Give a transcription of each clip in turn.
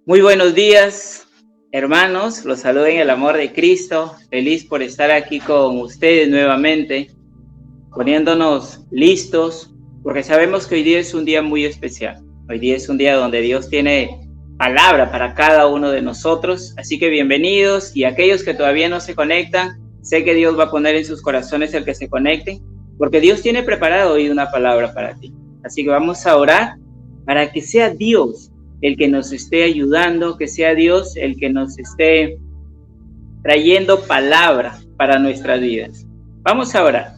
Muy buenos días, hermanos. Los saludo en el amor de Cristo. Feliz por estar aquí con ustedes nuevamente, poniéndonos listos, porque sabemos que hoy día es un día muy especial. Hoy día es un día donde Dios tiene palabra para cada uno de nosotros. Así que bienvenidos, y aquellos que todavía no se conectan, sé que Dios va a poner en sus corazones el que se conecten, porque Dios tiene preparado hoy una palabra para ti. Así que vamos a orar para que sea Dios el que nos esté ayudando, que sea Dios el que nos esté trayendo palabra para nuestras vidas. Vamos a orar.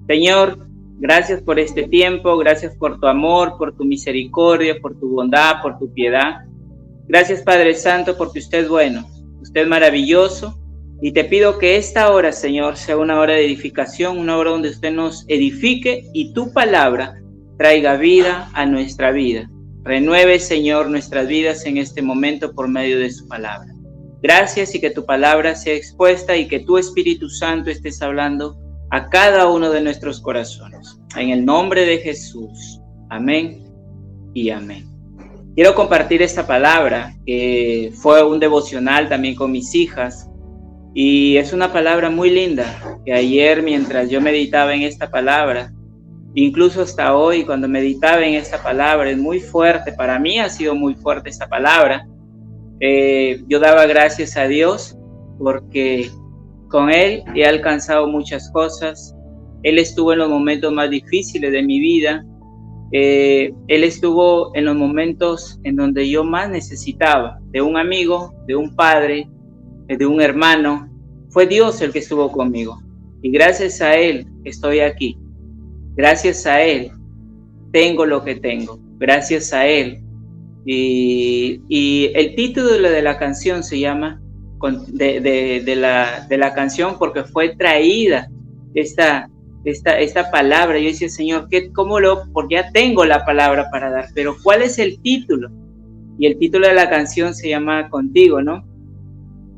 Señor, gracias por este tiempo, gracias por tu amor, por tu misericordia, por tu bondad, por tu piedad. Gracias, Padre Santo, porque usted es bueno, usted es maravilloso, y te pido que esta hora, Señor, sea una hora de edificación, una hora donde usted nos edifique y tu palabra traiga vida a nuestra vida. Renueve, Señor, nuestras vidas en este momento por medio de su palabra. Gracias, y que tu palabra sea expuesta y que tu Espíritu Santo estés hablando a cada uno de nuestros corazones. En el nombre de Jesús. Amén y amén. Quiero compartir esta palabra, que fue un devocional también con mis hijas, y es una palabra muy linda, que ayer mientras yo meditaba en esta palabra, incluso hasta hoy cuando meditaba en esta palabra, es muy fuerte, para mí ha sido muy fuerte esta palabra. Yo daba gracias a Dios porque con Él he alcanzado muchas cosas. Él estuvo en los momentos más difíciles de mi vida. Él estuvo en los momentos en donde yo más necesitaba de un amigo, de un padre, de un hermano. Fue Dios el que estuvo conmigo, y gracias a Él estoy aquí. Gracias a Él tengo lo que tengo, gracias a Él. Y el título de la canción se llama de la canción, porque fue traída esta palabra. Yo decía, Señor, porque ya tengo la palabra para dar, pero ¿cuál es el título? Y el título de la canción se llama Contigo, ¿no?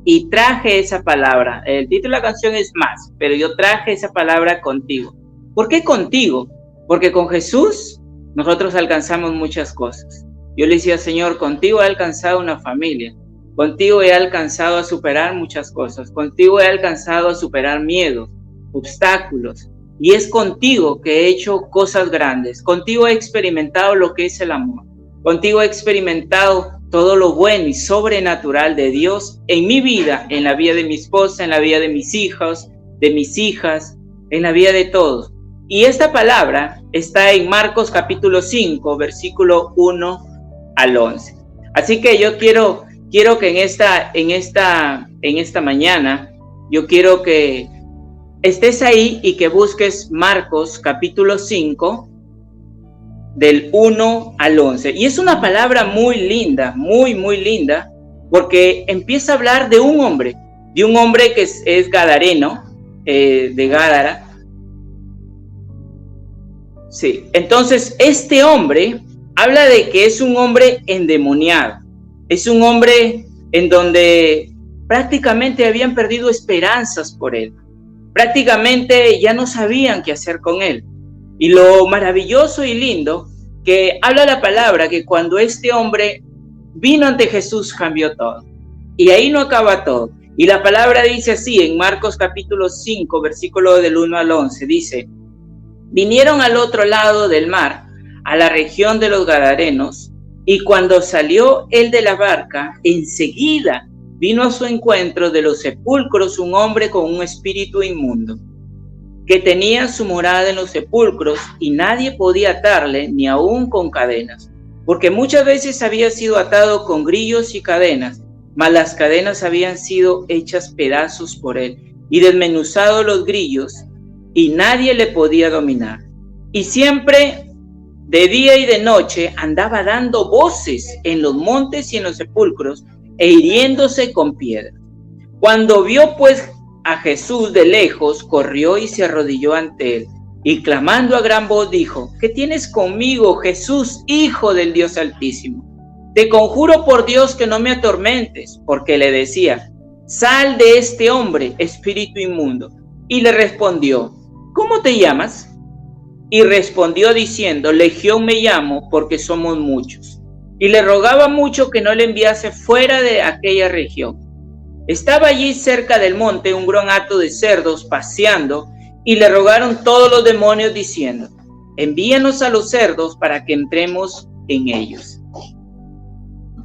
Y traje esa palabra. El título de la canción es Más, pero yo traje esa palabra Contigo. ¿Por qué contigo? Porque con Jesús nosotros alcanzamos muchas cosas. Yo le decía, Señor, contigo he alcanzado una familia, contigo he alcanzado a superar muchas cosas, contigo he alcanzado a superar miedos, obstáculos, y es contigo que he hecho cosas grandes, contigo he experimentado lo que es el amor, contigo he experimentado todo lo bueno y sobrenatural de Dios en mi vida, en la vida de mi esposa, en la vida de mis hijos, de mis hijas, en la vida de todos. Y esta palabra está en Marcos capítulo 5, versículo 1 al 11. Así que yo quiero que en esta mañana, yo quiero que estés ahí y que busques Marcos capítulo 5, del 1 al 11. Y es una palabra muy linda, muy, muy linda, porque empieza a hablar de un hombre que es gadareno, de Gádara. Sí, entonces este hombre habla de que es un hombre endemoniado, es un hombre en donde prácticamente habían perdido esperanzas por él, prácticamente ya no sabían qué hacer con él. Y lo maravilloso y lindo que habla la palabra, que cuando este hombre vino ante Jesús cambió todo. Y ahí no acaba todo. Y la palabra dice así en Marcos capítulo 5, versículo del 1 al 11, dice: vinieron al otro lado del mar, a la región de los Gadarenos, y cuando salió él de la barca, enseguida vino a su encuentro de los sepulcros un hombre con un espíritu inmundo, que tenía su morada en los sepulcros, y nadie podía atarle, ni aun con cadenas, porque muchas veces había sido atado con grillos y cadenas, mas las cadenas habían sido hechas pedazos por él, y desmenuzados los grillos, y nadie le podía dominar. Y siempre, de día y de noche, andaba dando voces en los montes y en los sepulcros, e hiriéndose con piedras. Cuando vio pues a Jesús de lejos, corrió y se arrodilló ante él, y clamando a gran voz dijo: ¿qué tienes conmigo, Jesús, Hijo del Dios Altísimo? Te conjuro por Dios que no me atormentes, porque le decía: sal de este hombre, espíritu inmundo. Y le respondió: ¿cómo te llamas? Y respondió diciendo: Legión me llamo, porque somos muchos. y le rogaba mucho que no le enviase fuera de aquella región. Estaba allí cerca del monte un gran hato de cerdos paseando, y le rogaron todos los demonios diciendo: envíanos a los cerdos para que entremos en ellos.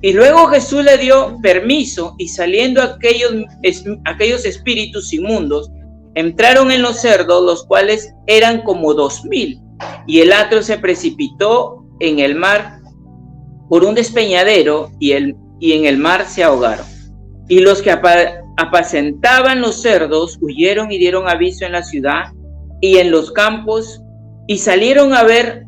Y luego Jesús le dio permiso, y saliendo aquellos espíritus inmundos, entraron en los cerdos, los cuales eran como 2000, y el hato se precipitó en el mar por un despeñadero, y en el mar se ahogaron. Y los que apacentaban los cerdos huyeron y dieron aviso en la ciudad y en los campos, y salieron a ver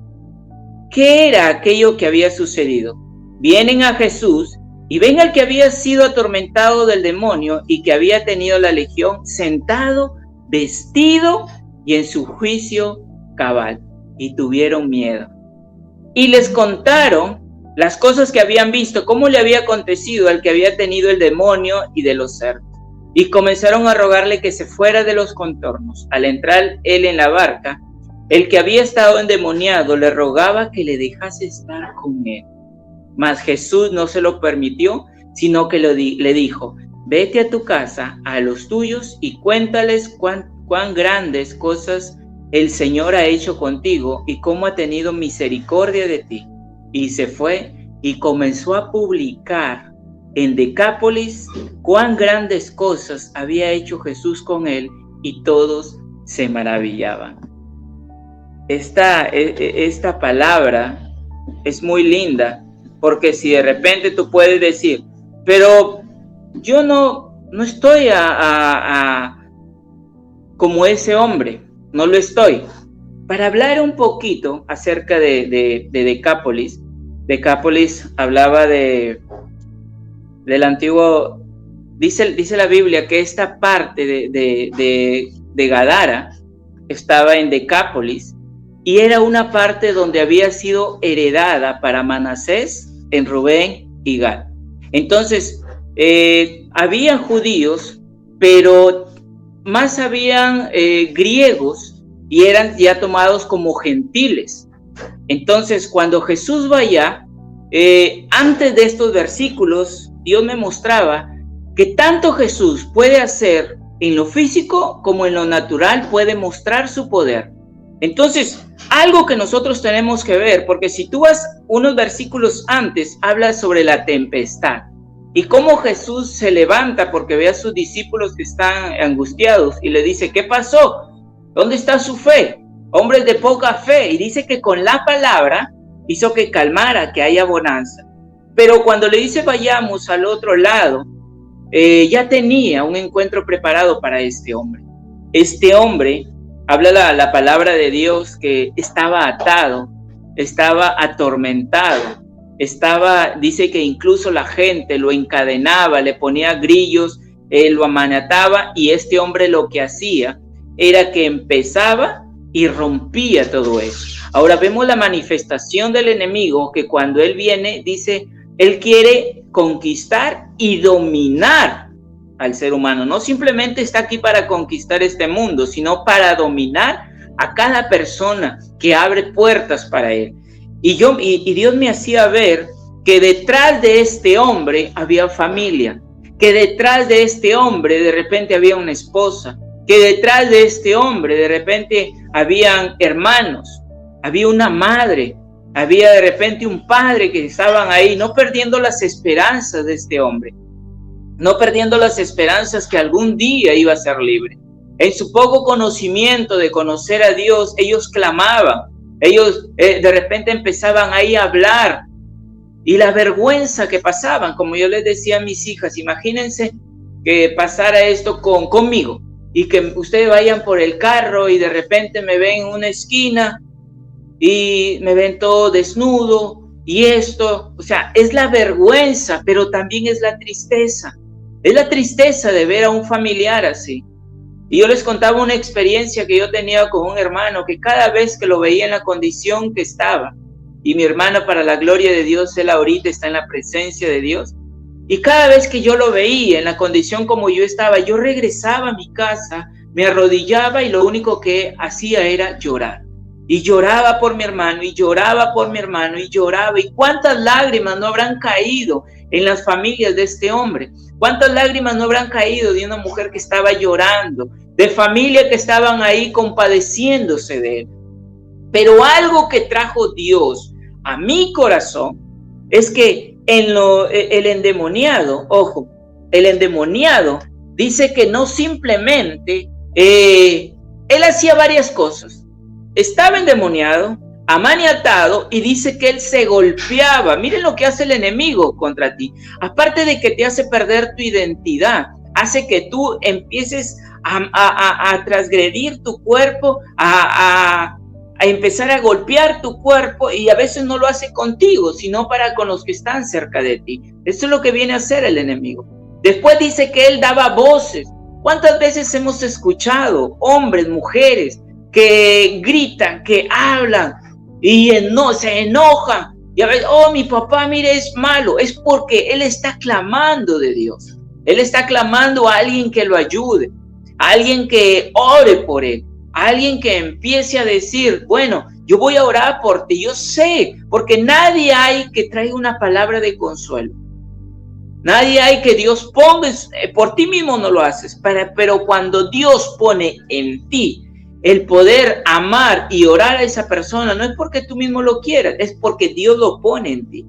qué era aquello que había sucedido. Vienen a Jesús y ven al que había sido atormentado del demonio y que había tenido la legión, sentado, vestido y en su juicio cabal, y tuvieron miedo. Y les contaron las cosas que habían visto, cómo le había acontecido al que había tenido el demonio y de los cerdos. Y comenzaron a rogarle que se fuera de los contornos. Al entrar él en la barca, el que había estado endemoniado le rogaba que le dejase estar con él. Mas Jesús no se lo permitió, sino que le dijo: vete a tu casa, a los tuyos, y cuéntales cuán grandes cosas el Señor ha hecho contigo y cómo ha tenido misericordia de ti. Y se fue y comenzó a publicar en Decápolis cuán grandes cosas había hecho Jesús con él, y todos se maravillaban. Esta palabra es muy linda, porque si de repente tú puedes decir: pero yo no estoy como ese hombre, no lo estoy. Para hablar un poquito acerca de Decápolis, Decápolis hablaba del antiguo, dice la Biblia que esta parte de Gadara estaba en Decápolis, y era una parte donde había sido heredada para Manasés en Rubén y Gad. Entonces, habían judíos, pero más habían griegos, y eran ya tomados como gentiles. Entonces, cuando Jesús va allá, antes de estos versículos, Dios me mostraba que tanto Jesús puede hacer en lo físico como en lo natural, puede mostrar su poder. Entonces, algo que nosotros tenemos que ver, porque si tú vas unos versículos antes, habla sobre la tempestad y cómo Jesús se levanta porque ve a sus discípulos que están angustiados y le dice: ¿qué pasó? ¿Dónde está su fe? Hombres de poca fe. Y dice que con la palabra hizo que calmara, que haya bonanza. Pero cuando le dice vayamos al otro lado, ya tenía un encuentro preparado para este hombre. Este hombre, habla la palabra de Dios, que estaba atado, estaba atormentado, dice que incluso la gente lo encadenaba, le ponía grillos, lo amanataba, y este hombre lo que hacía era que empezaba y rompía todo eso. Ahora vemos la manifestación del enemigo, que cuando él viene, dice, él quiere conquistar y dominar al ser humano. No simplemente está aquí para conquistar este mundo, sino para dominar a cada persona que abre puertas para él. Y Dios me hacía ver que detrás de este hombre había familia, que detrás de este hombre de repente había una esposa, que detrás de este hombre de repente habían hermanos, había una madre, había de repente un padre que estaban ahí, no perdiendo las esperanzas de este hombre, no perdiendo las esperanzas que algún día iba a ser libre. En su poco conocimiento de conocer a Dios, ellos clamaban, ellos de repente empezaban ahí a hablar, y la vergüenza que pasaban, como yo les decía a mis hijas, imagínense que pasara esto conmigo, y que ustedes vayan por el carro y de repente me ven en una esquina y me ven todo desnudo, y esto, o sea, es la vergüenza, pero también es la tristeza de ver a un familiar así. Y yo les contaba una experiencia que yo tenía con un hermano, que cada vez que lo veía en la condición que estaba, y mi hermano, para la gloria de Dios, él ahorita está en la presencia de Dios, y cada vez que yo lo veía en la condición como yo estaba, yo regresaba a mi casa, me arrodillaba y lo único que hacía era llorar. y lloraba por mi hermano, y lloraba por mi hermano, y lloraba. ¿Y cuántas lágrimas no habrán caído en las familias de este hombre? ¿Cuántas lágrimas no habrán caído de una mujer que estaba llorando, de familia que estaban ahí compadeciéndose de él? Pero algo que trajo Dios a mi corazón es que el endemoniado, ojo, el endemoniado dice que no simplemente, él hacía varias cosas. Estaba endemoniado, amaniatado, y dice que él se golpeaba. Miren lo que hace el enemigo contra ti. Aparte de que te hace perder tu identidad, hace que tú empieces a transgredir tu cuerpo, a empezar a golpear tu cuerpo, y a veces no lo hace contigo, sino para con los que están cerca de ti. Eso es lo que viene a hacer el enemigo. Después dice que él daba voces. ¿Cuántas veces hemos escuchado hombres, mujeres, que gritan, que hablan y se enojan? Y a veces, oh, mi papá, mire, es malo. Es porque él está clamando de Dios. Él está clamando a alguien que lo ayude, a alguien que ore por él, a alguien que empiece a decir, bueno, yo voy a orar por ti. Yo sé, porque nadie hay que traiga una palabra de consuelo. Nadie hay que Dios ponga, por ti mismo no lo haces, pero cuando Dios pone en ti el poder amar y orar a esa persona, no es porque tú mismo lo quieras, es porque Dios lo pone en ti.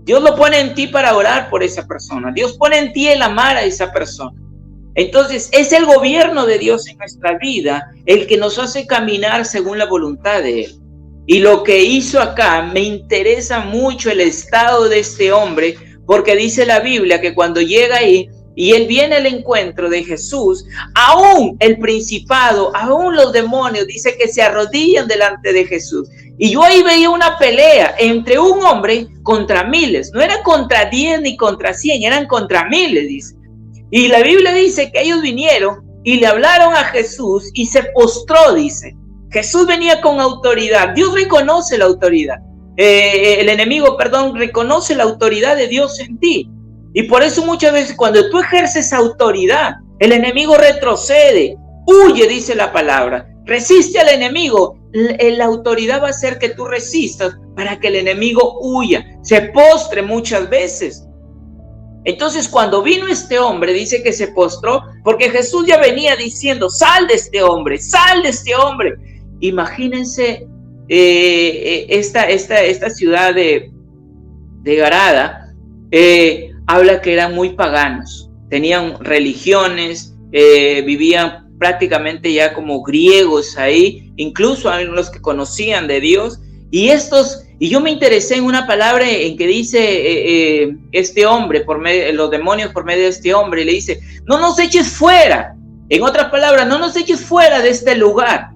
Dios lo pone en ti para orar por esa persona. Dios pone en ti el amar a esa persona. Entonces, es el gobierno de Dios en nuestra vida el que nos hace caminar según la voluntad de Él. Y lo que hizo acá, me interesa mucho el estado de este hombre, porque dice la Biblia que cuando llega ahí y él viene al encuentro de Jesús, aún el principado, aún los demonios, dice que se arrodillan delante de Jesús. Y yo ahí veía una pelea entre un hombre contra miles. No era contra 10 ni contra 100, eran contra miles, dice. Y la Biblia dice que ellos vinieron y le hablaron a Jesús y se postró, dice. Jesús venía con autoridad. Dios reconoce la autoridad. El enemigo, reconoce la autoridad de Dios en ti. Y por eso muchas veces cuando tú ejerces autoridad, el enemigo retrocede, huye, dice la palabra. Resiste al enemigo. La autoridad va a hacer que tú resistas para que el enemigo huya, se postre muchas veces. Entonces cuando vino este hombre, dice que se postró, porque Jesús ya venía diciendo, sal de este hombre, sal de este hombre. Imagínense esta ciudad de Garada, habla que eran muy paganos, tenían religiones, vivían prácticamente ya como griegos ahí, incluso hay los que conocían de Dios, y yo me interesé en una palabra en que dice este hombre, los demonios por medio de este hombre, y le dice, no nos eches fuera, en otras palabras, no nos eches fuera de este lugar,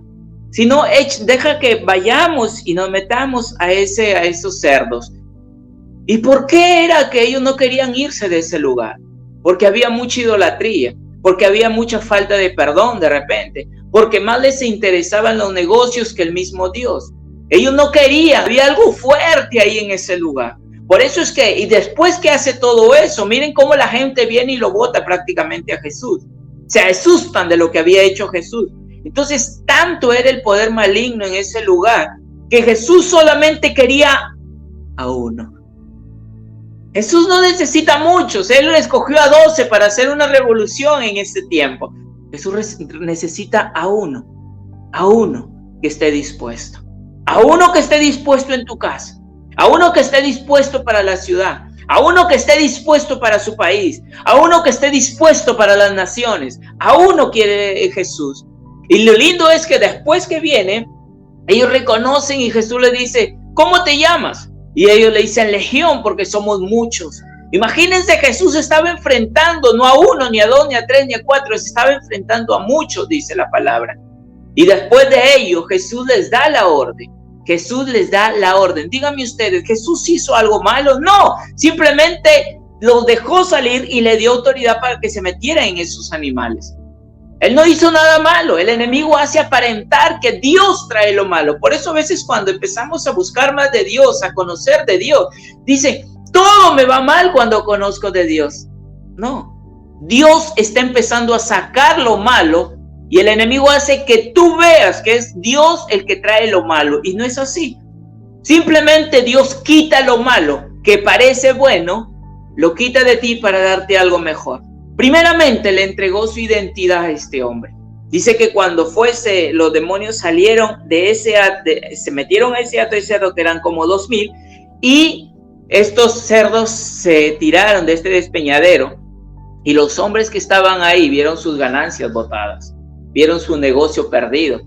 sino deja que vayamos y nos metamos a esos cerdos. ¿Y por qué era que ellos no querían irse de ese lugar? Porque había mucha idolatría, porque había mucha falta de perdón de repente, porque más les interesaban los negocios que el mismo Dios. Ellos no querían, había algo fuerte ahí en ese lugar. Por eso es que, y después que hace todo eso, miren cómo la gente viene y lo bota prácticamente a Jesús. Se asustan de lo que había hecho Jesús. Entonces, tanto era el poder maligno en ese lugar, que Jesús solamente quería a uno. Jesús no necesita muchos, Él escogió a 12 para hacer una revolución en ese tiempo. Jesús necesita a uno que esté dispuesto. A uno que esté dispuesto en tu casa, a uno que esté dispuesto para la ciudad, a uno que esté dispuesto para su país, a uno que esté dispuesto para las naciones. A uno quiere Jesús. Y lo lindo es que después que viene, ellos reconocen y Jesús les dice, ¿cómo te llamas? Y ellos le dicen Legión porque somos muchos. Imagínense, Jesús estaba enfrentando no a uno, ni a dos, ni a tres, ni a cuatro, se estaba enfrentando a muchos, dice la palabra. Y después de ello, Jesús les da la orden. Jesús les da la orden. Díganme ustedes, ¿Jesús hizo algo malo? No, simplemente los dejó salir y le dio autoridad para que se metieran en esos animales. Él no hizo nada malo. El enemigo hace aparentar que Dios trae lo malo. Por eso a veces cuando empezamos a buscar más de Dios, a conocer de Dios, dicen, todo me va mal cuando conozco de Dios. No, Dios está empezando a sacar lo malo Y el enemigo hace que tú veas que es Dios el que trae lo malo. Y no es así. Simplemente Dios quita lo malo que parece bueno, lo quita de ti para darte algo mejor. Primeramente le entregó su identidad a este hombre. Dice que cuando los demonios salieron se metieron a ese hato de cerdo, que eran como 2000, y estos cerdos se tiraron de este despeñadero, y los hombres que estaban ahí vieron sus ganancias botadas, vieron su negocio perdido.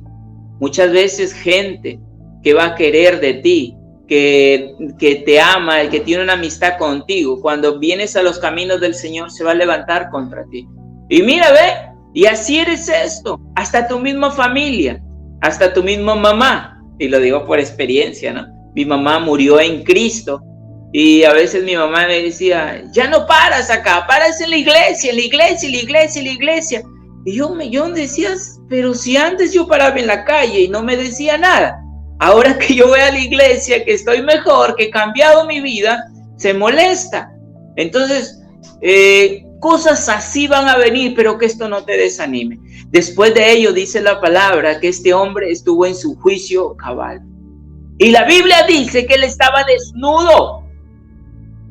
Muchas veces gente que va a querer de ti, que te ama, el que tiene una amistad contigo, cuando vienes a los caminos del Señor se va a levantar contra ti. Y mira, ve, y así eres esto, hasta tu misma familia, hasta tu misma mamá, y lo digo por experiencia, ¿no? Mi mamá murió en Cristo, y a veces mi mamá me decía, ya no paras acá, paras en la iglesia, en la iglesia, en la iglesia, en la iglesia. Y yo decía, pero si antes yo paraba en la calle y no me decía nada, ahora que yo voy a la iglesia, que estoy mejor, que he cambiado mi vida, se molesta. Entonces, cosas así van a venir, pero que esto no te desanime. Después de ello dice la palabra que este hombre estuvo en su juicio cabal. Y la Biblia dice que él estaba desnudo.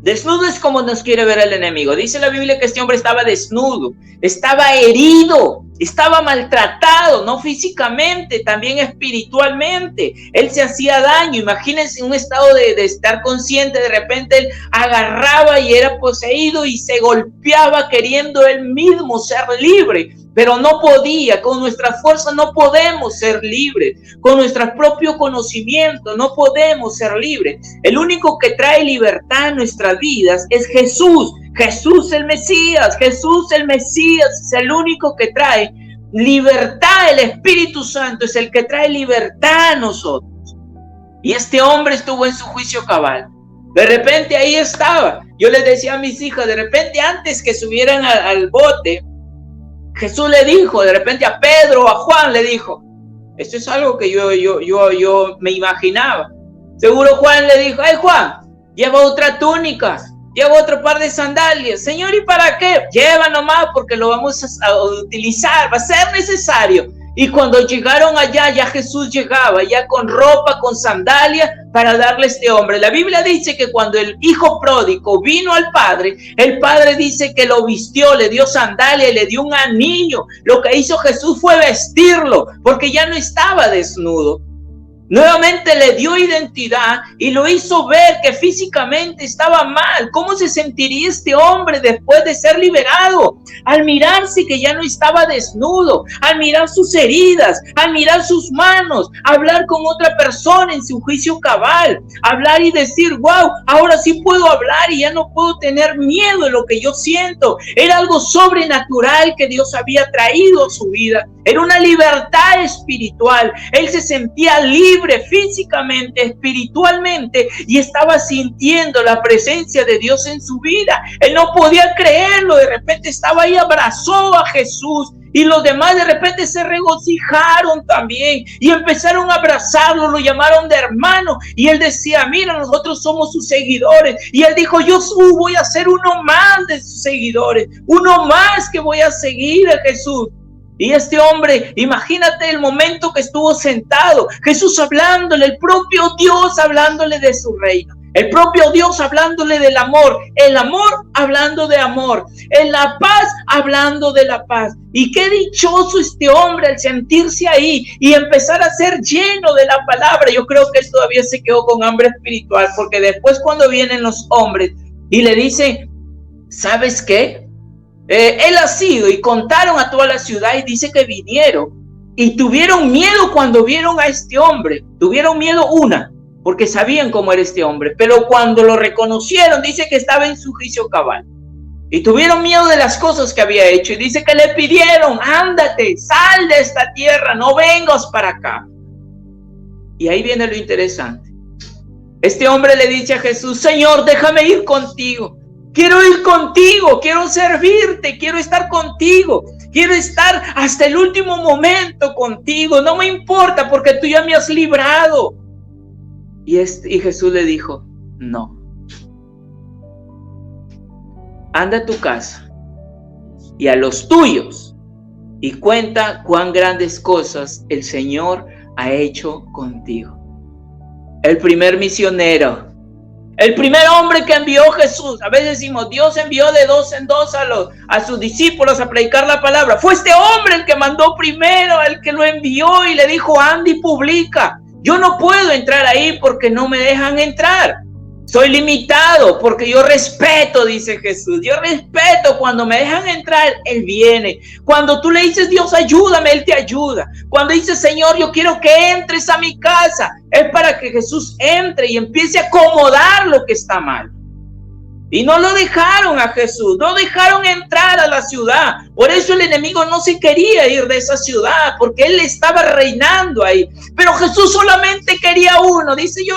Desnudo es como nos quiere ver el enemigo. Dice la Biblia que este hombre estaba desnudo, estaba herido, estaba maltratado, no físicamente, también espiritualmente. Él se hacía daño. Imagínense un estado de estar consciente. De repente él agarraba y era poseído y se golpeaba queriendo él mismo ser libre. Pero no podía, con nuestra fuerza no podemos ser libres, con nuestro propio conocimiento no podemos ser libres. El único que trae libertad en nuestras vidas es Jesús, Jesús el Mesías, Jesús el Mesías es el único que trae libertad. El Espíritu Santo es el que trae libertad a nosotros. Y este hombre estuvo en su juicio cabal. De repente ahí estaba. Yo les decía a mis hijas, de repente antes que subieran al bote, Jesús le dijo, de repente a Pedro, a Juan le dijo, esto es algo que yo me imaginaba. Seguro Juan le dijo, ay Juan, lleva otra túnica, lleva otro par de sandalias. Señor, ¿y para qué? Lleva nomás porque lo vamos a utilizar, va a ser necesario. Y cuando llegaron allá, ya Jesús llegaba, ya con ropa, con sandalia, para darle a este hombre. La Biblia dice que cuando el hijo pródigo vino al padre, el padre dice que lo vistió, le dio sandalia y le dio un anillo. Lo que hizo Jesús fue vestirlo, porque ya no estaba desnudo. Nuevamente le dio identidad y lo hizo ver que físicamente estaba mal. ¿Cómo se sentiría este hombre después de ser liberado? Al mirarse que ya no estaba desnudo, al mirar sus heridas, al mirar sus manos, hablar con otra persona en su juicio cabal, hablar y decir, wow, ahora sí puedo hablar y ya no puedo tener miedo de lo que yo siento. Era algo sobrenatural que Dios había traído a su vida. Era una libertad espiritual. Él se sentía libre físicamente, espiritualmente, y estaba sintiendo la presencia de Dios en su vida. Él no podía creerlo. De repente estaba ahí, abrazó a Jesús, y los demás de repente se regocijaron también y empezaron a abrazarlo, lo llamaron de hermano, y él decía, mira, nosotros somos sus seguidores. Y él dijo, yo voy a ser uno más de sus seguidores, uno más que voy a seguir a Jesús. Y este hombre, imagínate el momento que estuvo sentado, Jesús hablándole, el propio Dios hablándole de su reino, el propio Dios hablándole del amor, el amor hablando de amor, en la paz hablando de la paz. Y qué dichoso este hombre al sentirse ahí y empezar a ser lleno de la palabra. Yo creo que él todavía se quedó con hambre espiritual, porque después cuando vienen los hombres y le dicen, ¿sabes qué? Él ha sido, y contaron a toda la ciudad, y dice que vinieron y tuvieron miedo cuando vieron a este hombre. Tuvieron miedo porque sabían cómo era este hombre, pero cuando lo reconocieron, dice que estaba en su juicio cabal. Y tuvieron miedo de las cosas que había hecho, y dice que le pidieron, ándate, sal de esta tierra, no vengas para acá. Y ahí viene lo interesante. Este hombre le dice a Jesús, Señor, déjame ir contigo. Quiero ir contigo, quiero servirte, quiero estar contigo, quiero estar hasta el último momento contigo, no me importa porque tú ya me has librado. Y Jesús le dijo, no. Anda a tu casa y a los tuyos y cuenta cuán grandes cosas el Señor ha hecho contigo. El primer misionero, el primer hombre que envió Jesús. A veces decimos, Dios envió de dos en dos a sus discípulos a predicar la palabra. Fue este hombre el que mandó primero, el que lo envió y le dijo, anda y publica. Yo no puedo entrar ahí porque no me dejan entrar. Soy limitado porque yo respeto, dice Jesús. Yo respeto, cuando me dejan entrar, Él viene. Cuando tú le dices, Dios, ayúdame, Él te ayuda. Cuando dices, Señor, yo quiero que entres a mi casa, es para que Jesús entre y empiece a acomodar lo que está mal. Y no lo dejaron a Jesús, no dejaron entrar a la ciudad. Por eso el enemigo no se quería ir de esa ciudad, porque él estaba reinando ahí. Pero Jesús solamente quería uno. Dice, yo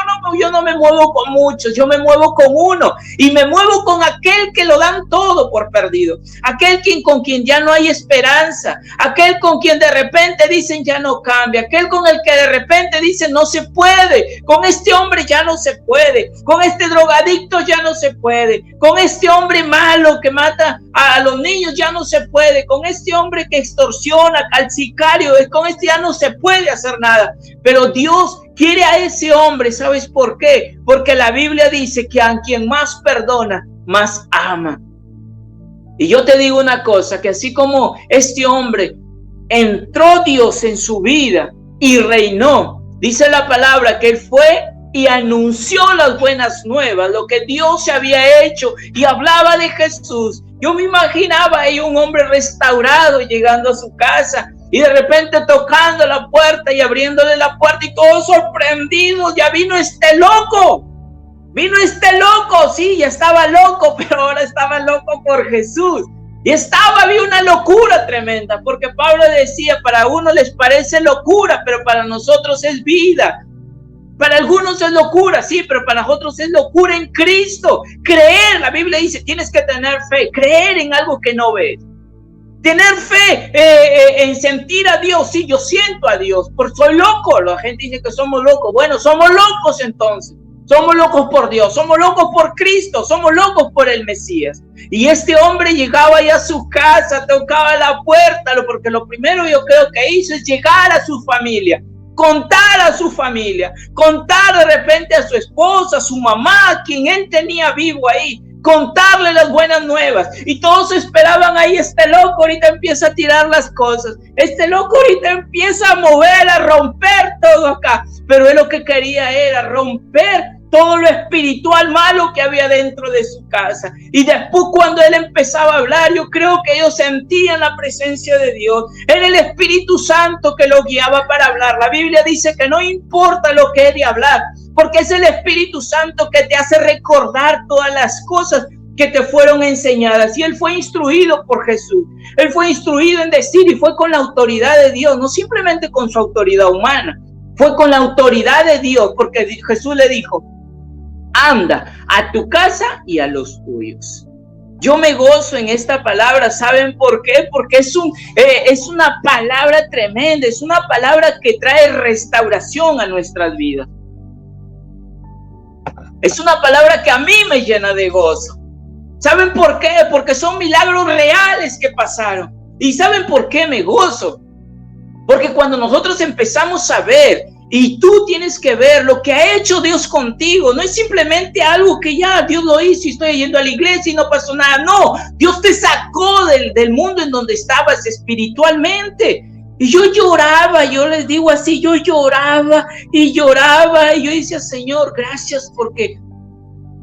no me muevo con muchos, yo me muevo con uno. Y me muevo con aquel que lo dan todo por perdido. Aquel con quien ya no hay esperanza. Aquel con quien de repente dicen ya no cambia. Aquel con el que de repente dicen no se puede. Con este hombre ya no se puede. Con este drogadicto ya no se puede. Con este hombre malo que mata a los niños ya no se puede. Con este hombre que extorsiona al sicario, con este ya no se puede hacer nada. Pero Dios quiere a ese hombre. ¿Sabes por qué? Porque la Biblia dice que a quien más perdona, más ama. Y yo te digo una cosa, que así como este hombre entró Dios en su vida y reinó, dice la palabra que él fue y anunció las buenas nuevas, lo que Dios se había hecho, y hablaba de Jesús. Yo me imaginaba ahí un hombre restaurado llegando a su casa y de repente tocando la puerta y abriéndole la puerta y todos sorprendidos. Ya vino este loco, sí, ya estaba loco, pero ahora estaba loco por Jesús. Y había una locura tremenda, porque Pablo decía, para uno les parece locura, pero para nosotros es vida. Para algunos es locura, sí, pero para nosotros es locura en Cristo. Creer, la Biblia dice, tienes que tener fe, creer en algo que no ves. Tener fe en sentir a Dios, sí, yo siento a Dios, porque soy loco. La gente dice que somos locos. Bueno, somos locos entonces. Somos locos por Dios, somos locos por Cristo, somos locos por el Mesías. Y este hombre llegaba ahí a su casa, tocaba la puerta, porque lo primero yo creo que hizo es llegar a su familia. Contar a su familia, contar de repente a su esposa, a su mamá, quien él tenía vivo ahí, contarle las buenas nuevas. Y todos esperaban ahí, este loco ahorita empieza a tirar las cosas, este loco ahorita empieza a mover, a romper todo acá. Pero él lo que quería era romper todo lo espiritual malo que había dentro de su casa. Y después, cuando él empezaba a hablar, yo creo que ellos sentían la presencia de Dios. Era el Espíritu Santo que lo guiaba para hablar. La Biblia dice que no importa lo que he de hablar, porque es el Espíritu Santo que te hace recordar todas las cosas que te fueron enseñadas. Y él fue instruido por Jesús. Él fue instruido en decir, y fue con la autoridad de Dios, no simplemente con su autoridad humana, fue con la autoridad de Dios, porque Jesús le dijo, anda a tu casa y a los tuyos. Yo me gozo en esta palabra. ¿Saben por qué? Porque es una palabra tremenda, es una palabra que trae restauración a nuestras vidas. Es una palabra que a mí me llena de gozo. ¿Saben por qué? Porque son milagros reales que pasaron. ¿Y saben por qué me gozo? Porque cuando nosotros empezamos a ver, y tú tienes que ver lo que ha hecho Dios contigo, no es simplemente algo que ya Dios lo hizo y estoy yendo a la iglesia y no pasó nada. No, Dios te sacó del mundo en donde estabas espiritualmente. Y yo lloraba, yo les digo así, yo lloraba y lloraba. Y yo decía, Señor, gracias, porque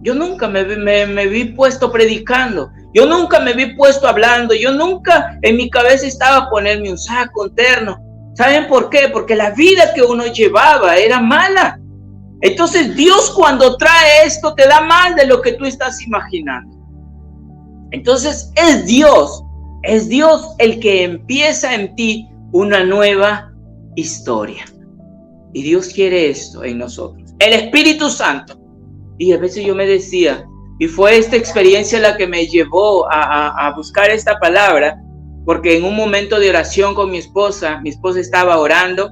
yo nunca me vi puesto predicando. Yo nunca me vi puesto hablando. Yo nunca en mi cabeza estaba ponerme un saco, un terno. ¿Saben por qué? Porque la vida que uno llevaba era mala. Entonces Dios, cuando trae esto, te da más de lo que tú estás imaginando. Entonces es Dios el que empieza en ti una nueva historia. Y Dios quiere esto en nosotros. El Espíritu Santo. Y a veces yo me decía, y fue esta experiencia la que me llevó a buscar esta palabra, porque en un momento de oración con mi esposa estaba orando.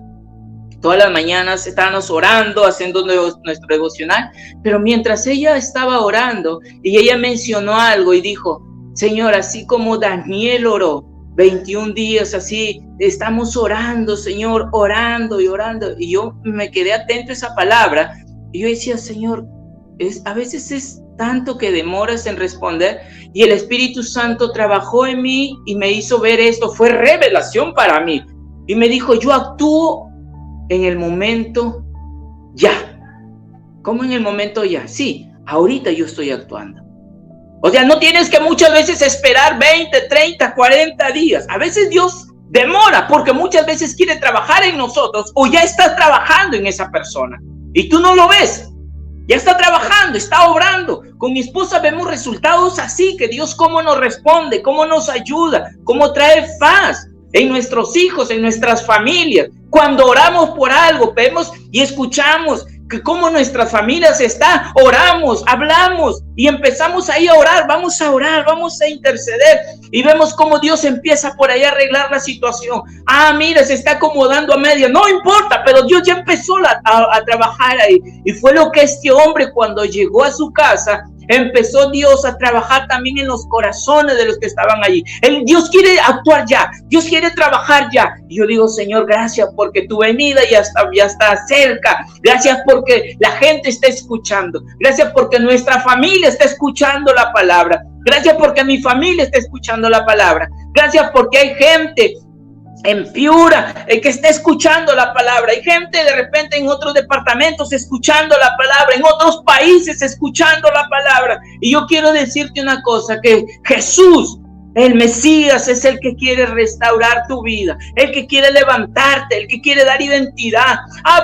Todas las mañanas estábamos orando, haciendo nuestro devocional, pero mientras ella estaba orando y ella mencionó algo y dijo, Señor, así como Daniel oró, 21 días así, estamos orando, Señor, orando y orando. Y yo me quedé atento a esa palabra. Y yo decía, Señor, a veces es tanto que demoras en responder. Y el Espíritu Santo trabajó en mí y me hizo ver esto. Fue revelación para mí. Y me dijo, yo actúo en el momento ya. ¿Cómo en el momento ya? Sí, ahorita yo estoy actuando. O sea, no tienes que muchas veces esperar 20, 30, 40 días. A veces Dios demora porque muchas veces quiere trabajar en nosotros o ya está trabajando en esa persona. Y tú no lo ves. Ya está trabajando, está obrando. Con mi esposa vemos resultados así, que Dios cómo nos responde, cómo nos ayuda, cómo trae paz en nuestros hijos, en nuestras familias. Cuando oramos por algo, vemos y escuchamos que como nuestras familias están, oramos, hablamos y empezamos ahí a orar, vamos a interceder y vemos cómo Dios empieza por ahí a arreglar la situación. Mira, se está acomodando a media, no importa, pero Dios ya empezó a trabajar ahí. Y fue lo que este hombre cuando llegó a su casa, empezó Dios a trabajar también en los corazones de los que estaban allí. Dios quiere actuar ya, Dios quiere trabajar ya. Y yo digo, Señor, gracias porque tu venida ya está cerca. Gracias porque la gente está escuchando. Gracias porque nuestra familia está escuchando la palabra. Gracias porque mi familia está escuchando la palabra. Gracias porque hay gente en Piura, que está escuchando la palabra. Hay gente de repente en otros departamentos escuchando la palabra, en otros países escuchando la palabra. Y yo quiero decirte una cosa, que Jesús, el Mesías, es el que quiere restaurar tu vida, el que quiere levantarte, el que quiere dar identidad.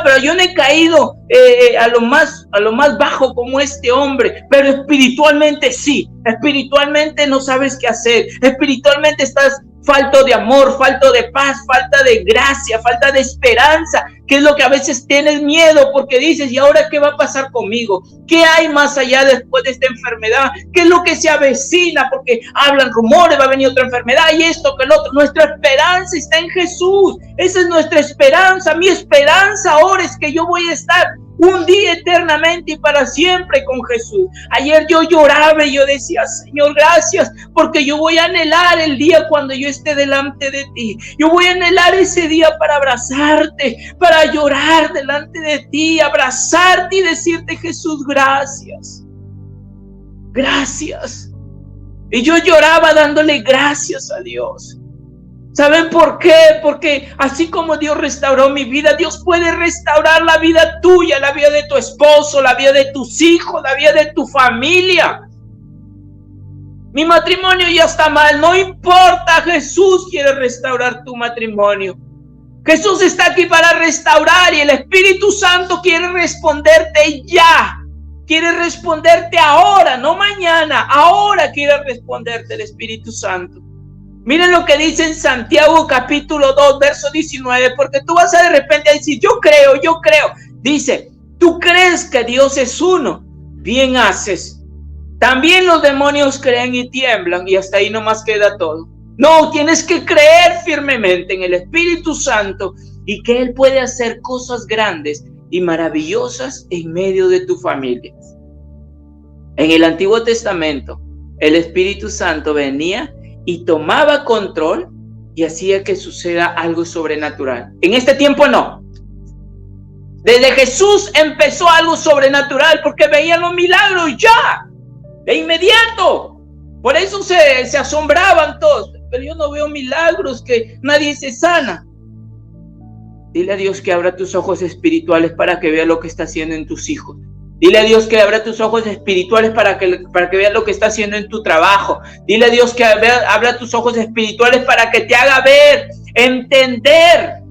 Pero yo no he caído a lo más bajo como este hombre, pero espiritualmente sí. Espiritualmente no sabes qué hacer. Espiritualmente estás falto de amor, falta de paz, falta de gracia, falta de esperanza, que es lo que a veces tienes miedo porque dices, ¿y ahora qué va a pasar conmigo? ¿Qué hay más allá después de esta enfermedad? ¿Qué es lo que se avecina? Porque hablan rumores, va a venir otra enfermedad y esto, que el otro. Nuestra esperanza está en Jesús. Esa es nuestra esperanza. Mi esperanza ahora es que yo voy a estar un día eternamente y para siempre con Jesús. Ayer yo lloraba y yo decía, Señor, gracias, porque yo voy a anhelar el día cuando yo esté delante de ti. Yo voy a anhelar ese día para abrazarte, para llorar delante de ti, abrazarte y decirte, Jesús, gracias. Gracias. Y yo lloraba dándole gracias a Dios. ¿Saben por qué? Porque así como Dios restauró mi vida, Dios puede restaurar la vida tuya, la vida de tu esposo, la vida de tus hijos, la vida de tu familia. Mi matrimonio ya está mal, no importa, Jesús quiere restaurar tu matrimonio. Jesús está aquí para restaurar y el Espíritu Santo quiere responderte ya. Quiere responderte ahora, no mañana, ahora quiere responderte el Espíritu Santo. Miren lo que dice en Santiago capítulo 2, verso 19, porque tú vas a de repente a decir, yo creo. Dice, tú crees que Dios es uno, bien haces. También los demonios creen y tiemblan y hasta ahí nomás queda todo. No, tienes que creer firmemente en el Espíritu Santo y que Él puede hacer cosas grandes y maravillosas en medio de tu familia. En el Antiguo Testamento, el Espíritu Santo venía y tomaba control y hacía que suceda algo sobrenatural. En este tiempo no. Desde Jesús empezó algo sobrenatural porque veían los milagros ya, de inmediato. Por eso se asombraban todos. Pero yo no veo milagros, que nadie se sana. Dile a Dios que abra tus ojos espirituales para que vea lo que está haciendo en tus hijos. Dile a Dios que abra tus ojos espirituales para que veas lo que está haciendo en tu trabajo. Dile a Dios que abra tus ojos espirituales para que te haga ver, entender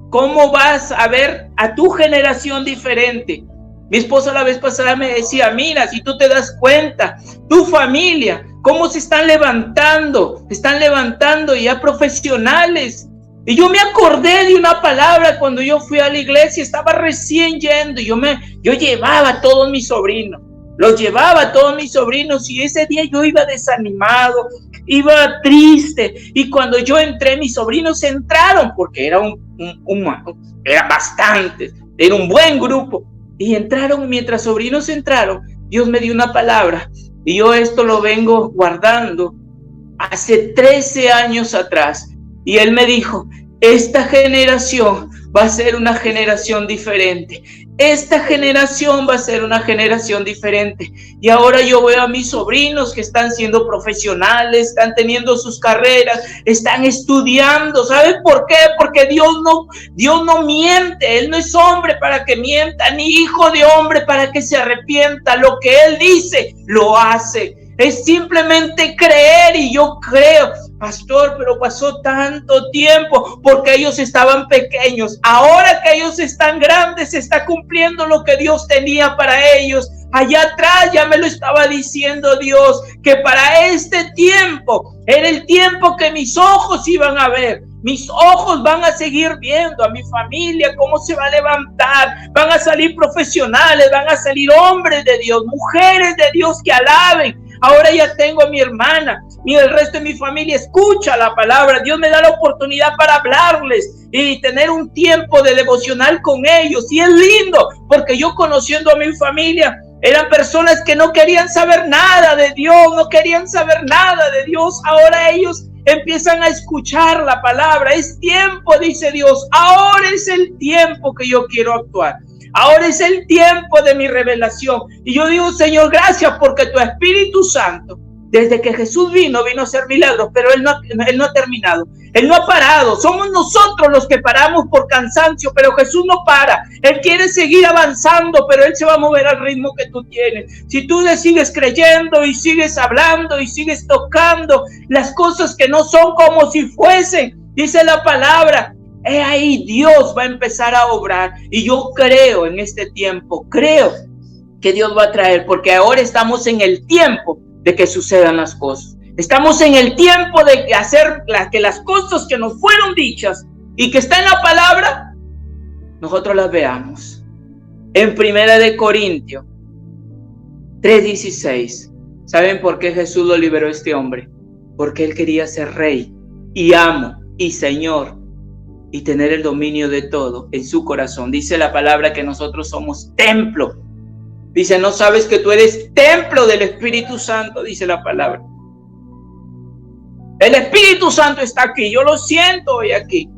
cómo vas a ver a tu generación diferente. Mi esposa la vez pasada me decía, mira, si tú te das cuenta, tu familia, cómo se están levantando ya profesionales. Y yo me acordé de una palabra cuando yo fui a la iglesia, estaba recién yendo, y yo llevaba a todos mis sobrinos, y ese día yo iba desanimado, iba triste, y cuando yo entré, mis sobrinos entraron, porque era era bastantes, era un buen grupo, y entraron, mientras sobrinos entraron, Dios me dio una palabra, y yo esto lo vengo guardando hace 13 años atrás. Y él me dijo, esta generación va a ser una generación diferente. Esta generación va a ser una generación diferente. Y ahora yo veo a mis sobrinos que están siendo profesionales, están teniendo sus carreras, están estudiando. ¿Sabes por qué? Porque Dios no miente. Él no es hombre para que mienta, ni hijo de hombre para que se arrepienta. Lo que Él dice, lo hace. Es simplemente creer, y yo creo, pastor, pero pasó tanto tiempo porque ellos estaban pequeños. Ahora que ellos están grandes, se está cumpliendo lo que Dios tenía para ellos. Allá atrás ya me lo estaba diciendo Dios, que para este tiempo era el tiempo que mis ojos iban a ver. Mis ojos van a seguir viendo a mi familia, cómo se va a levantar. Van a salir profesionales, van a salir hombres de Dios, mujeres de Dios que alaben. Ahora ya tengo a mi hermana, y el resto de mi familia escucha la palabra. Dios me da la oportunidad para hablarles y tener un tiempo de devocional con ellos. Y es lindo, porque yo, conociendo a mi familia, eran personas que no querían saber nada de Dios, no querían saber nada de Dios. Ahora ellos empiezan a escuchar la palabra. Es tiempo, dice Dios. Ahora es el tiempo que yo quiero actuar. Ahora es el tiempo de mi revelación. Y yo digo, Señor, gracias, porque tu Espíritu Santo, desde que Jesús vino a hacer milagros, pero Él no ha terminado. Él no ha parado. Somos nosotros los que paramos por cansancio, pero Jesús no para. Él quiere seguir avanzando, pero Él se va a mover al ritmo que tú tienes. Si tú le sigues creyendo y sigues hablando y sigues tocando las cosas que no son como si fuesen, dice la palabra, ahí Dios va a empezar a obrar. Y yo creo en este tiempo, creo que Dios va a traer, porque ahora estamos en el tiempo de que sucedan las cosas. Estamos en el tiempo de que hacer que las cosas que nos fueron dichas y que está en la palabra, nosotros las veamos. En 1 Corintios 3:16, ¿saben por qué Jesús lo liberó a este hombre? Porque él quería ser rey y amo y señor y tener el dominio de todo en su corazón. Dice la palabra que nosotros somos templo. Dice, ¿no sabes que tú eres templo del Espíritu Santo? Dice la palabra. El Espíritu Santo está aquí. Yo lo siento hoy aquí.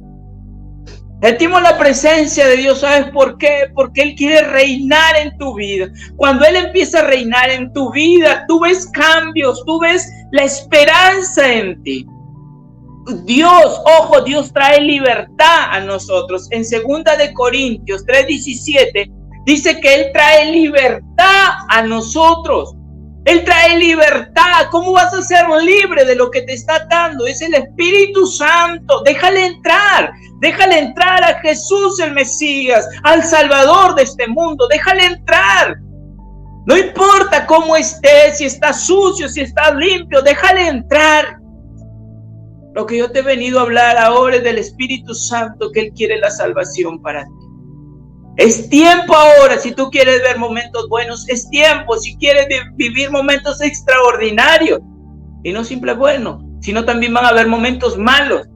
Sentimos la presencia de Dios. ¿Sabes por qué? Porque Él quiere reinar en tu vida. Cuando Él empieza a reinar en tu vida, tú ves cambios, tú ves la esperanza en ti. Dios, ojo, Dios trae libertad a nosotros. En 2 Corintios 3:17 dice que Él trae libertad a nosotros. Él trae libertad. ¿Cómo vas a ser libre de lo que te está dando? Es el Espíritu Santo. Déjale entrar a Jesús el Mesías, al Salvador de este mundo. Déjale entrar. No importa cómo estés, si estás sucio, si estás limpio, déjale entrar. Lo que yo te he venido a hablar ahora es del Espíritu Santo, que Él quiere la salvación para ti. Es tiempo ahora, si tú quieres ver momentos buenos, es tiempo, si quieres vivir momentos extraordinarios, y no simples buenos, sino también van a haber momentos malos,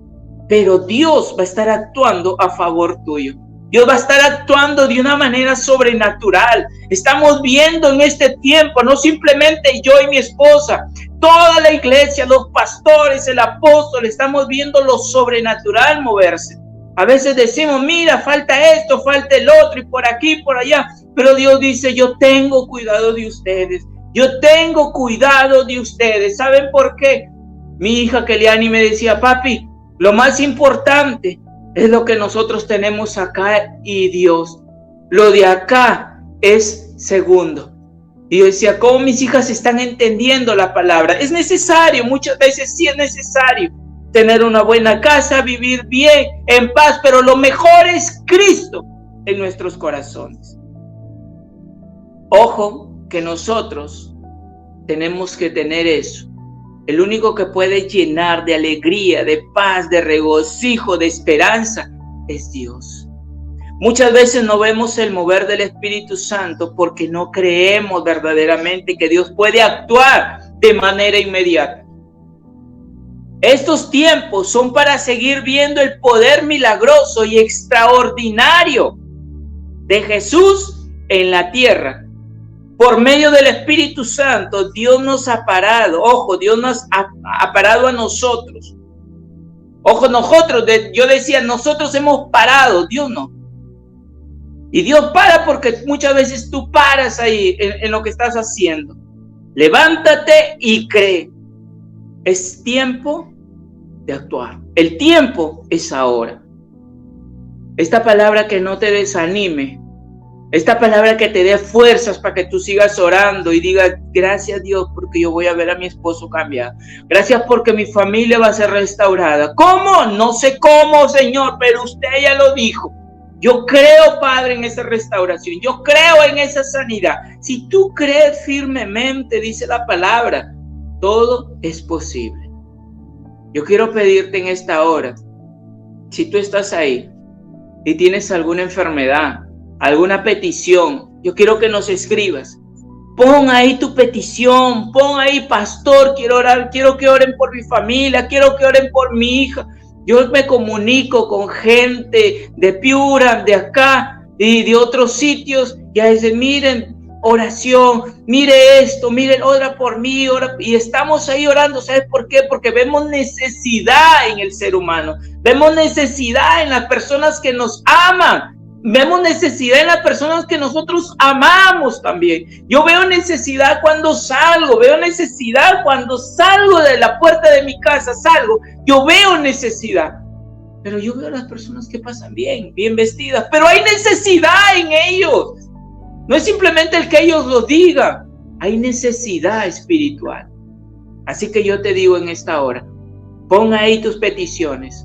pero Dios va a estar actuando a favor tuyo. Dios va a estar actuando de una manera sobrenatural. Estamos viendo en este tiempo, no simplemente yo y mi esposa, toda la iglesia, los pastores, el apóstol, estamos viendo lo sobrenatural moverse. A veces decimos, mira, falta esto, falta el otro, y por aquí, por allá. Pero Dios dice, yo tengo cuidado de ustedes. Yo tengo cuidado de ustedes. ¿Saben por qué? Mi hija Keliani me decía, papi, lo más importante es lo que nosotros tenemos acá y Dios. Lo de acá es segundo. Y yo decía, ¿cómo mis hijas están entendiendo la palabra? Es necesario, muchas veces sí es necesario tener una buena casa, vivir bien, en paz, pero lo mejor es Cristo en nuestros corazones. Ojo, que nosotros tenemos que tener eso. El único que puede llenar de alegría, de paz, de regocijo, de esperanza, es Dios. Muchas veces no vemos el mover del Espíritu Santo porque no creemos verdaderamente que Dios puede actuar de manera inmediata. Estos tiempos son para seguir viendo el poder milagroso y extraordinario de Jesús en la tierra. Por medio del Espíritu Santo, Dios nos ha parado. Ojo, Dios nos ha parado a nosotros. Ojo, yo decía, nosotros hemos parado, Dios no. Y Dios para porque muchas veces tú paras ahí en lo que estás haciendo. Levántate y cree. Es tiempo de actuar. El tiempo es ahora. Esta palabra que no te desanime. Esta palabra que te dé fuerzas para que tú sigas orando y digas, gracias Dios porque yo voy a ver a mi esposo cambiar. Gracias porque mi familia va a ser restaurada. ¿Cómo? No sé cómo, Señor, pero usted ya lo dijo. Yo creo, Padre, en esa restauración. Yo creo en esa sanidad. Si tú crees firmemente, dice la palabra, todo es posible. Yo quiero pedirte en esta hora, si tú estás ahí y tienes alguna enfermedad, alguna petición, yo quiero que nos escribas. Pon ahí tu petición, pon ahí, pastor, quiero orar, quiero que oren por mi familia, quiero que oren por mi hija. Yo me comunico con gente de Piura, de acá y de otros sitios, y a veces miren, oración, mire esto, miren, ora por mí, ora, y estamos ahí orando. ¿Sabes por qué? Porque vemos necesidad en el ser humano, vemos necesidad en las personas que nos aman. Vemos necesidad en las personas que nosotros amamos también. Yo veo necesidad cuando salgo, veo necesidad cuando salgo de la puerta de mi casa, yo veo necesidad. Pero yo veo a las personas que pasan bien vestidas, pero hay necesidad en ellos. No es simplemente el que ellos lo digan, hay necesidad espiritual. Así que yo te digo en esta hora, pon ahí tus peticiones.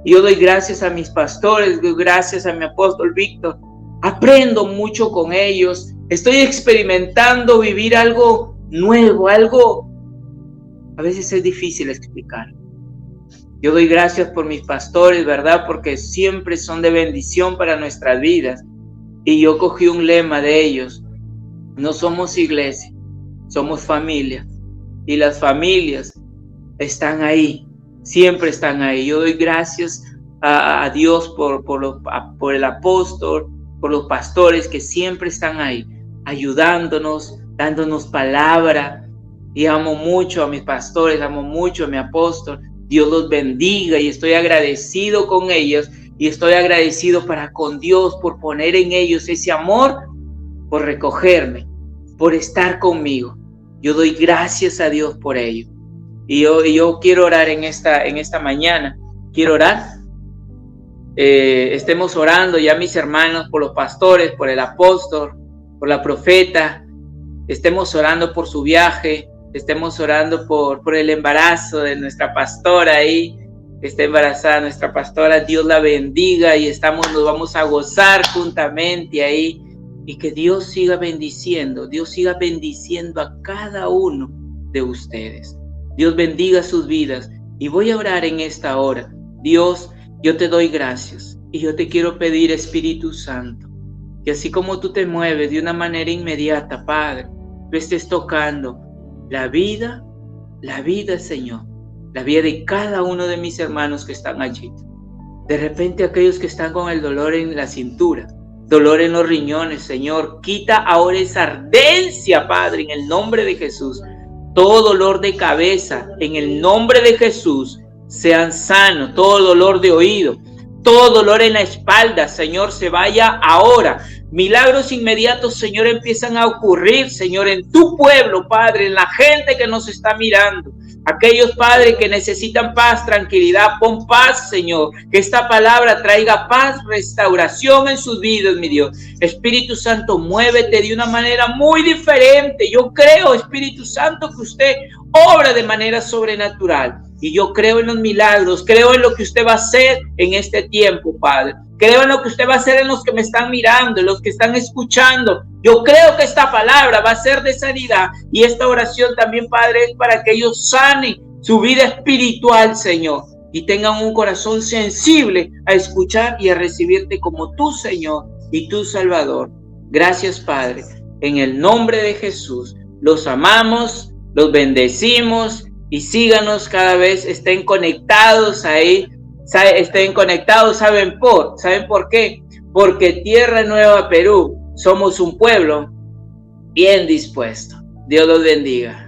Yo doy gracias a mis pastores, doy gracias a mi apóstol Víctor. Aprendo mucho con ellos. Estoy experimentando vivir algo nuevo, algo a veces es difícil explicar. Yo doy gracias por mis pastores, ¿verdad? Porque siempre son de bendición para nuestras vidas. Y yo cogí un lema de ellos. No somos iglesia, somos familia. Y las familias están ahí. Siempre están ahí. Yo doy gracias a Dios por el apóstol, por los pastores que siempre están ahí, ayudándonos, dándonos palabra. Y amo mucho a mis pastores, amo mucho a mi apóstol. Dios los bendiga y estoy agradecido con ellos y estoy agradecido para con Dios por poner en ellos ese amor, por recogerme, por estar conmigo. Yo doy gracias a Dios por ello. Y yo quiero orar en esta mañana. Quiero orar. Estemos orando ya mis hermanos por los pastores, por el apóstol, por la profeta. Estemos orando por su viaje. Estemos orando por el embarazo de nuestra pastora ahí. Está embarazada nuestra pastora. Dios la bendiga y nos vamos a gozar juntamente ahí. Y que Dios siga bendiciendo. Dios siga bendiciendo a cada uno de ustedes. Dios bendiga sus vidas y voy a orar en esta hora. Dios, yo te doy gracias y yo te quiero pedir, Espíritu Santo, que así como tú te mueves de una manera inmediata, Padre, tú estés tocando la vida, Señor, la vida de cada uno de mis hermanos que están allí. De repente aquellos que están con el dolor en la cintura, dolor en los riñones, Señor, quita ahora esa ardencia, Padre, en el nombre de Jesús. Todo dolor de cabeza, en el nombre de Jesús, sean sanos. Todo dolor de oído, todo dolor en la espalda, Señor, se vaya ahora. Milagros inmediatos, Señor, empiezan a ocurrir, Señor, en tu pueblo, Padre, en la gente que nos está mirando. Aquellos, Padre, que necesitan paz, tranquilidad, pon paz, Señor. Que esta palabra traiga paz, restauración en sus vidas, mi Dios. Espíritu Santo, muévete de una manera muy diferente. Yo creo, Espíritu Santo, que usted obra de manera sobrenatural. Y yo creo en los milagros, creo en lo que usted va a hacer en este tiempo, Padre. Creo en lo que usted va a hacer en los que me están mirando, en los que están escuchando. Yo creo que esta palabra va a ser de sanidad y esta oración también, Padre, es para que ellos sanen su vida espiritual, Señor, y tengan un corazón sensible a escuchar y a recibirte como tu Señor y tu Salvador. Gracias, Padre. En el nombre de Jesús, los amamos, los bendecimos y síganos cada vez, estén conectados ahí. Estén conectados, ¿saben por qué? Porque Tierra Nueva Perú somos un pueblo bien dispuesto. Dios los bendiga.